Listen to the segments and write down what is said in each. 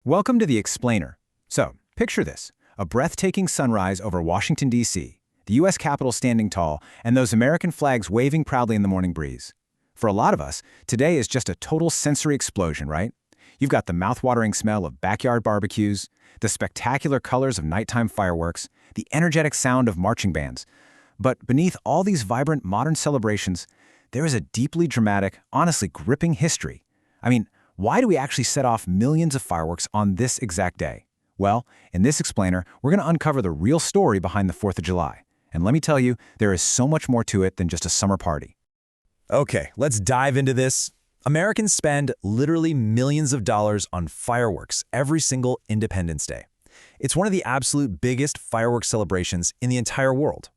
Welcome to The Explainer. So, picture this, a breathtaking sunrise over Washington, D.C., the U.S. Capitol standing tall, and those American flags waving proudly in the morning breeze. For a lot of us, today is just a total sensory explosion, right? You've got the mouth-watering smell of backyard barbecues, the spectacular colors of nighttime fireworks, the energetic sound of marching bands. But beneath all these vibrant modern celebrations, there is a deeply dramatic, honestly gripping history. I mean, why do we actually set off millions of fireworks on this exact day? Well, in this explainer, we're going to uncover the real story behind the 4th of July. And let me tell you, there is so much more to it than just a summer party. Okay, let's dive into this. Americans spend literally millions of dollars on fireworks every single Independence Day. It's one of the absolute biggest fireworks celebrations in the entire world.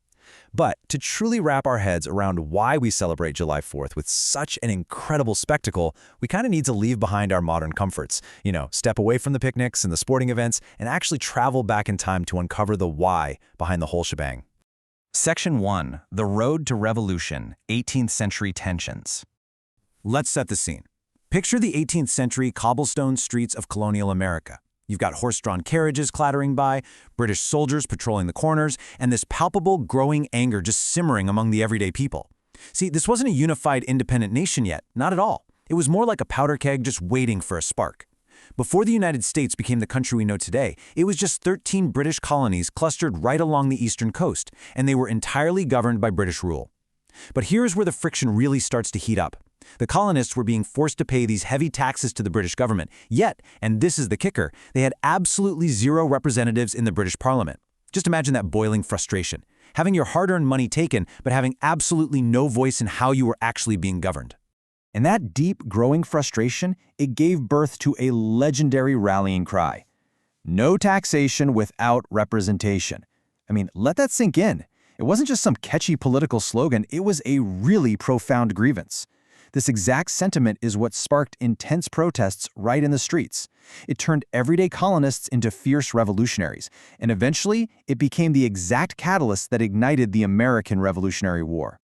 But to truly wrap our heads around why we celebrate July 4th with such an incredible spectacle, we kind of need to leave behind our modern comforts. Step away from the picnics and the sporting events and actually travel back in time to uncover the why behind the whole shebang. Section 1. The Road to Revolution, 18th Century Tensions. Let's set the scene. Picture the 18th century cobblestone streets of colonial America. You've got horse-drawn carriages clattering by, British soldiers patrolling the corners, and this palpable, growing anger just simmering among the everyday people. See, this wasn't a unified independent nation yet, not at all. It was more like a powder keg just waiting for a spark. Before the United States became the country we know today, it was just 13 British colonies clustered right along the eastern coast, and they were entirely governed by British rule. But here's where the friction really starts to heat up. The colonists were being forced to pay these heavy taxes to the British government, yet, and this is the kicker, they had absolutely zero representatives in the British Parliament. Just imagine that boiling frustration, having your hard-earned money taken, but having absolutely no voice in how you were actually being governed. And that deep, growing frustration, it gave birth to a legendary rallying cry. No taxation without representation. I mean, let that sink in. It wasn't just some catchy political slogan, it was a really profound grievance. This exact sentiment is what sparked intense protests right in the streets. It turned everyday colonists into fierce revolutionaries, and eventually it became the exact catalyst that ignited the American Revolutionary War.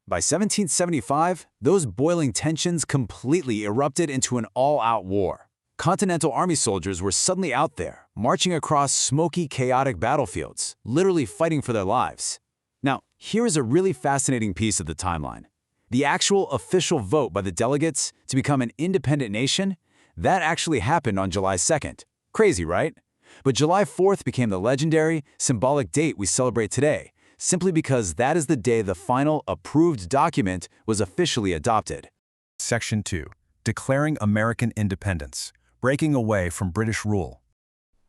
By 1775, those boiling tensions completely erupted into an all-out war. Continental Army soldiers were suddenly out there, marching across smoky, chaotic battlefields, literally fighting for their lives. Now, here is a really fascinating piece of the timeline. The actual official vote by the delegates to become an independent nation, that actually happened on July 2nd. Crazy, right? But July 4th became the legendary, symbolic date we celebrate today, simply because that is the day the final approved document was officially adopted. Section 2. Declaring American Independence, breaking away from British rule.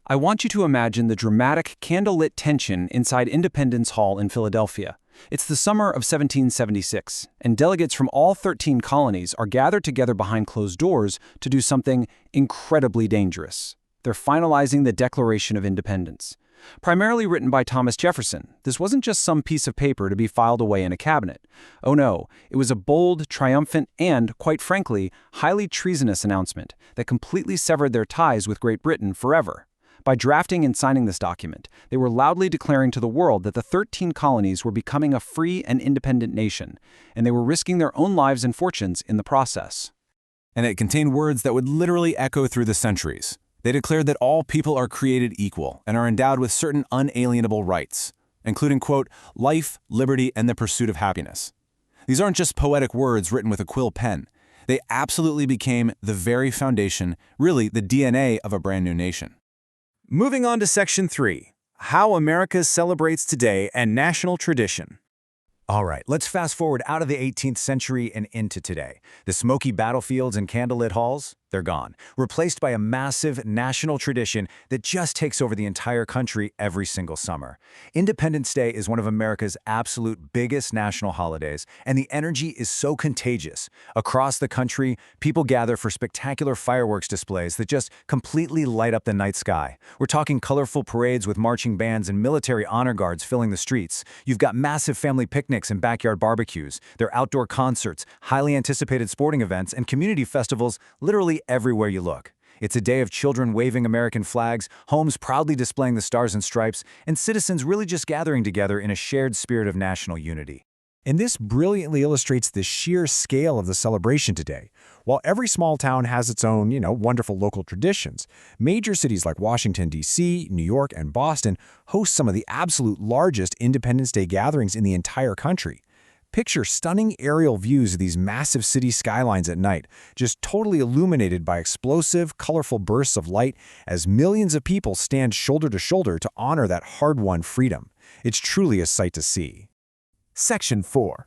I want you to imagine the dramatic, candlelit tension inside Independence Hall in Philadelphia. It's the summer of 1776, and delegates from all 13 colonies are gathered together behind closed doors to do something incredibly dangerous. They're finalizing the Declaration of Independence. Primarily written by Thomas Jefferson, this wasn't just some piece of paper to be filed away in a cabinet. Oh no, it was a bold, triumphant, and, quite frankly, highly treasonous announcement that completely severed their ties with Great Britain forever. By drafting and signing this document, they were loudly declaring to the world that the 13 colonies were becoming a free and independent nation, and they were risking their own lives and fortunes in the process. And it contained words that would literally echo through the centuries. They declared that all people are created equal and are endowed with certain unalienable rights, including, quote, life, liberty, and the pursuit of happiness. These aren't just poetic words written with a quill pen. They absolutely became the very foundation, really the DNA of a brand new nation. Moving on to Section 3, How America Celebrates Today and National Tradition. All right, let's fast forward out of the 18th century and into today. The smoky battlefields and candlelit halls, they're gone, replaced by a massive national tradition that just takes over the entire country every single summer. Independence Day is one of America's absolute biggest national holidays, and the energy is so contagious. Across the country, people gather for spectacular fireworks displays that just completely light up the night sky. We're talking colorful parades with marching bands and military honor guards filling the streets. You've got massive family picnics and backyard barbecues. There are outdoor concerts, highly anticipated sporting events, and community festivals literally everywhere you look. It's a day of children waving American flags, homes proudly displaying the stars and stripes, and citizens really just gathering together in a shared spirit of national unity. And this brilliantly illustrates the sheer scale of the celebration today. While every small town has its own, wonderful local traditions, major cities like Washington, D.C., New York, and Boston host some of the absolute largest Independence Day gatherings in the entire country. Picture stunning aerial views of these massive city skylines at night, just totally illuminated by explosive, colorful bursts of light as millions of people stand shoulder to shoulder to honor that hard-won freedom. It's truly a sight to see. Section 4.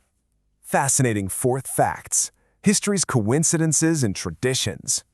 Fascinating Fourth Facts. History's Coincidences and Traditions.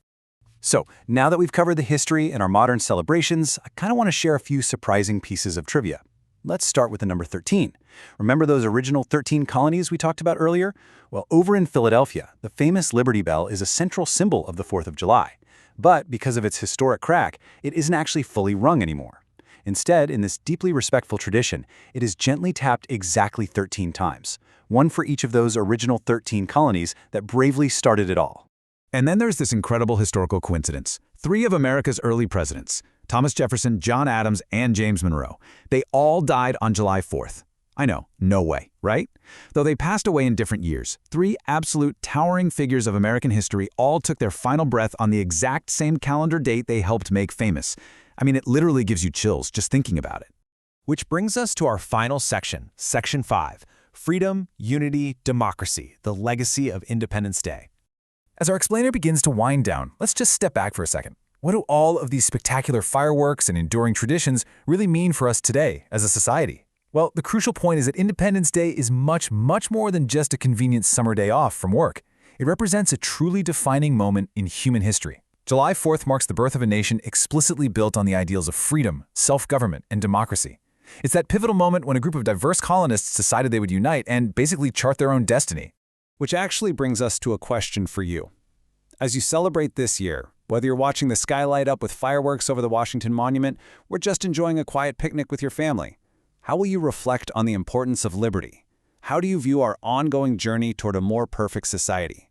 So, now that we've covered the history and our modern celebrations, I kind of want to share a few surprising pieces of trivia. Let's start with the number 13. Remember those original 13 colonies we talked about earlier? Well, over in Philadelphia, the famous Liberty Bell is a central symbol of the 4th of July. But because of its historic crack, it isn't actually fully rung anymore. Instead, in this deeply respectful tradition, it is gently tapped exactly 13 times, one for each of those original 13 colonies that bravely started it all. And then there's this incredible historical coincidence. 3 of America's early presidents, Thomas Jefferson, John Adams, and James Monroe, they all died on July 4th. I know, no way, right? Though they passed away in different years, 3 absolute towering figures of American history all took their final breath on the exact same calendar date they helped make famous. I mean, it literally gives you chills just thinking about it. Which brings us to our final section, Section 5, Freedom, Unity, Democracy, the Legacy of Independence Day. As our explainer begins to wind down, let's just step back for a second. What do all of these spectacular fireworks and enduring traditions really mean for us today as a society? Well, the crucial point is that Independence Day is much, much more than just a convenient summer day off from work. It represents a truly defining moment in human history. July 4th marks the birth of a nation explicitly built on the ideals of freedom, self-government, and democracy. It's that pivotal moment when a group of diverse colonists decided they would unite and basically chart their own destiny. Which actually brings us to a question for you. As you celebrate this year, whether you're watching the sky light up with fireworks over the Washington Monument or just enjoying a quiet picnic with your family, how will you reflect on the importance of liberty? How do you view our ongoing journey toward a more perfect society?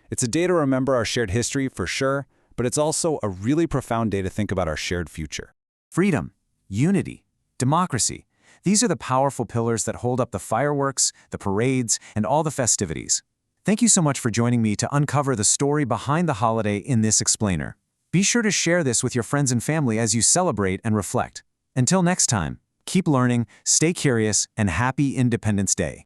It's a day to remember our shared history for sure, but it's also a really profound day to think about our shared future. Freedom, unity, democracy. These are the powerful pillars that hold up the fireworks, the parades, and all the festivities. Thank you so much for joining me to uncover the story behind the holiday in this explainer. Be sure to share this with your friends and family as you celebrate and reflect. Until next time, keep learning, stay curious, and happy Independence Day.